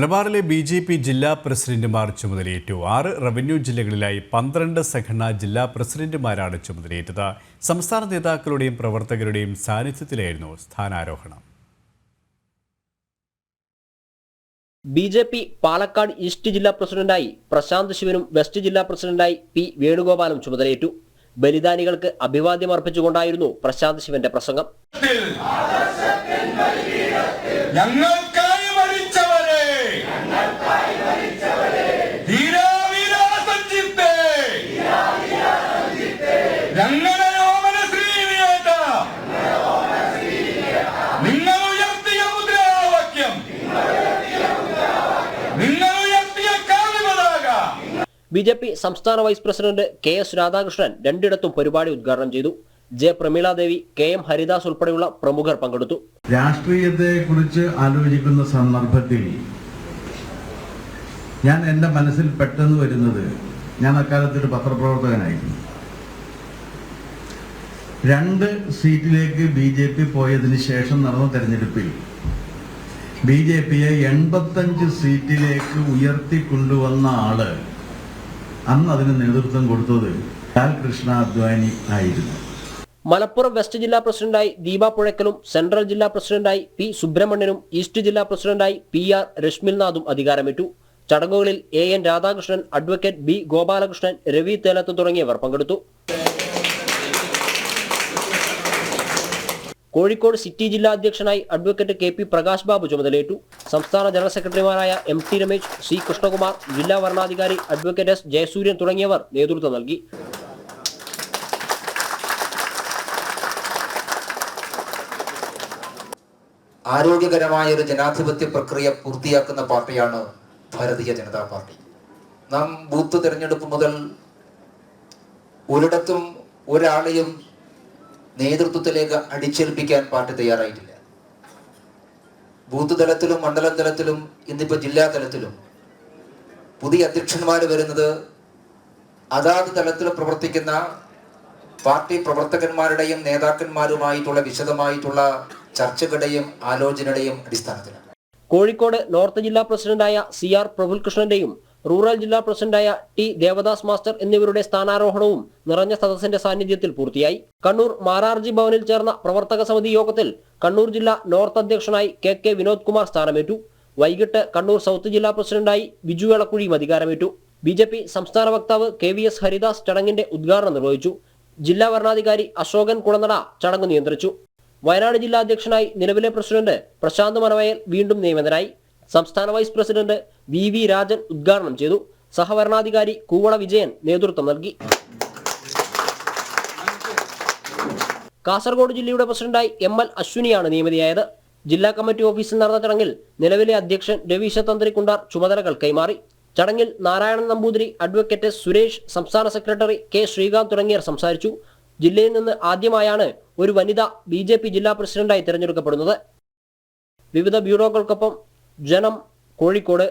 മലബാറിലെ ബി.ജെ.പി. ജില്ലാ പ്രസിഡന്റുമാർ ചുമതലയേറ്റു. 6 റവന്യൂ ജില്ലകളിലായി 12 സംഘടനാ ജില്ലാ പ്രസിഡന്റുമാരാണ് ചുമതലയേറ്റത്. സംസ്ഥാന നേതാക്കളുടെയും പ്രവർത്തകരുടെയും സാന്നിധ്യത്തിലായിരുന്നു സ്ഥാനാരോഹണം. ബി.ജെ.പി. പാലക്കാട് ഈസ്റ്റ് ജില്ലാ പ്രസിഡന്റായി പ്രശാന്ത് ശിവനും വെസ്റ്റ് ജില്ലാ പ്രസിഡന്റായി പി വേണുഗോപാലും ചുമതലയേറ്റു. ബലിദാനികൾക്ക് അഭിവാദ്യം അർപ്പിച്ചുകൊണ്ടായിരുന്നു പ്രശാന്ത് ശിവന്റെ പ്രസംഗം. ബി.ജെ.പി. സംസ്ഥാന വൈസ് പ്രസിഡന്റ് കെ.എസ്. രാധാകൃഷ്ണൻ രണ്ടിടത്തും പരിപാടി ഉദ്ഘാടനം ചെയ്തു. ജെ. പ്രമീളാദേവി, കെ.എം. ഹരിദാസ് ഉൾപ്പെടെയുള്ള പ്രമുഖർ പങ്കെടുത്തു. രാഷ്ട്രീയത്തെ കുറിച്ച് ആലോചിക്കുന്ന സന്ദർഭത്തിൽ ഞാൻ എൻ്റെ മനസ്സിൽ പെട്ടെന്ന് വരുന്നത്, ഞാൻ അക്കാലത്തൊരു പത്രപ്രവർത്തകനായിരുന്നു. 2 സീറ്റിലേക്ക് ബി.ജെ.പി. പോയതിനു ശേഷം നടന്ന തെരഞ്ഞെടുപ്പിൽ ബി.ജെ.പിയെ 85 സീറ്റിലേക്ക് ഉയർത്തിക്കൊണ്ടുവന്ന ആള് അന്ന് അതിന് നേതൃത്വം കൊടുത്തത് ലാൽകൃഷ്ണ അദ്വാനി ആയിരുന്നു. മലപ്പുറം വെസ്റ്റ് ജില്ലാ പ്രസിഡന്റായി ദീപ പുഴയ്ക്കലും സെൻട്രൽ ജില്ലാ പ്രസിഡന്റായി പി സുബ്രഹ്മണ്യനും ഈസ്റ്റ് ജില്ലാ പ്രസിഡന്റായി പി.ആർ. രശ്മിൽനാഥും അധികാരമേറ്റു. ചടങ്ങുകളിൽ A N. Radhakrishnan, advocate B. Gopalakrishnan, Ravi Thelath തുടങ്ങിയവർ പങ്കെടുത്തു. കോഴിക്കോട് സിറ്റി ജില്ലാ അധ്യക്ഷനായി അഡ്വക്കേറ്റ് കെ.പി. പ്രകാശ് ബാബു ചുമതലയേറ്റു. സംസ്ഥാന ജനറൽ സെക്രട്ടറിമാരായ എം.ടി. രമേശ്, സി. കൃഷ്ണകുമാർ, ജില്ലാ വരണാധികാരി അഡ്വക്കേറ്റ് എസ്. ജയസൂര്യൻ തുടങ്ങിയവർ നേതൃത്വം നൽകി. ആരോഗ്യകരമായ ഒരു ജനാധിപത്യ പ്രക്രിയ പൂർത്തിയാക്കുന്ന പാർട്ടിയാണ് ഭാരതീയ ജനതാ പാർട്ടി. നാം ബൂത്ത് തെരഞ്ഞെടുപ്പ് മുതൽ ഒരിടത്തും ഒരാളെയും നേതൃത്വത്തിലേക്ക് അടിച്ചേൽപ്പിക്കാൻ പാർട്ടി തയ്യാറായിട്ടില്ല. ബൂത്ത് തലത്തിലും മണ്ഡലം തലത്തിലും ഇന്നിപ്പോൾ ജില്ലാ തലത്തിലും പുതിയ അധ്യക്ഷന്മാർ വരുന്നത് അതാത് തലത്തിൽ പ്രവർത്തിക്കുന്ന പാർട്ടി പ്രവർത്തകന്മാരുടെയും നേതാക്കന്മാരുമായിട്ടുള്ള വിശദമായിട്ടുള്ള ചർച്ചകളുടെയും ആലോചനയുടെയും അടിസ്ഥാനത്തിലാണ്. കോഴിക്കോട് നോർത്ത് ജില്ലാ പ്രസിഡന്റായ സി.ആർ. പ്രഫുൽകൃഷ്ണന്റെയും റൂറൽ ജില്ലാ പ്രസിഡന്റായ ടി. ദേവദാസ് മാസ്റ്റർ എന്നിവരുടെ സ്ഥാനാരോഹണവും നിറഞ്ഞ സദസ്സിന്റെ സാന്നിധ്യത്തിൽ പൂർത്തിയായി. കണ്ണൂർ മാരാർജി ഭവനിൽ ചേർന്ന പ്രവർത്തക സമിതി യോഗത്തിൽ കണ്ണൂർ ജില്ലാ നോർത്ത് അധ്യക്ഷനായി കെ. വിനോദ് കുമാർ സ്ഥാനമേറ്റു. വൈകിട്ട് കണ്ണൂർ സൗത്ത് ജില്ലാ പ്രസിഡന്റായി ബിജു എളക്കുഴിയും അധികാരമേറ്റു. ബി.ജെ.പി. സംസ്ഥാന വക്താവ് കെ.വി.എസ്. ഹരിദാസ് ചടങ്ങിന്റെ ഉദ്ഘാടനം നിർവഹിച്ചു. ജില്ലാ വരണാധികാരി അശോകൻ കുളനട ചടങ്ങ് നിയന്ത്രിച്ചു. വയനാട് ജില്ലാ അധ്യക്ഷനായി നിലവിലെ പ്രസിഡന്റ് പ്രശാന്ത് മനവയൽ വീണ്ടും നിയമിതനായി. സംസ്ഥാന വൈസ് പ്രസിഡന്റ് വി. രാജൻ ഉദ്ഘാടനം ചെയ്തു. സഹവരണാധികാരി കൂവള വിജയൻ നേതൃത്വം നൽകി. കാസർഗോഡ് ജില്ലയുടെ പ്രസിഡന്റായി എം.എൽ. അശ്വിനിയാണ് നിയമിതയായത്. ജില്ലാ കമ്മിറ്റി ഓഫീസിൽ നടന്ന ചടങ്ങിൽ നിലവിലെ അധ്യക്ഷൻ രവീശ തന്ത്രി കുണ്ടാർ ചുമതലകൾ കൈമാറി. ചടങ്ങിൽ നാരായണൻ നമ്പൂതിരി, അഡ്വക്കേറ്റ് സുരേഷ്, സംസ്ഥാന സെക്രട്ടറി കെ. ശ്രീകാന്ത് തുടങ്ങിയവർ സംസാരിച്ചു. ജില്ലയിൽ നിന്ന് ആദ്യമായാണ് ഒരു വനിത ബി.ജെ.പി. ജില്ലാ പ്രസിഡന്റായി തിരഞ്ഞെടുക്കപ്പെടുന്നത്. വിവിധ ബ്യൂറോകൾക്കൊപ്പം ജനം, കോഴിക്കോട്.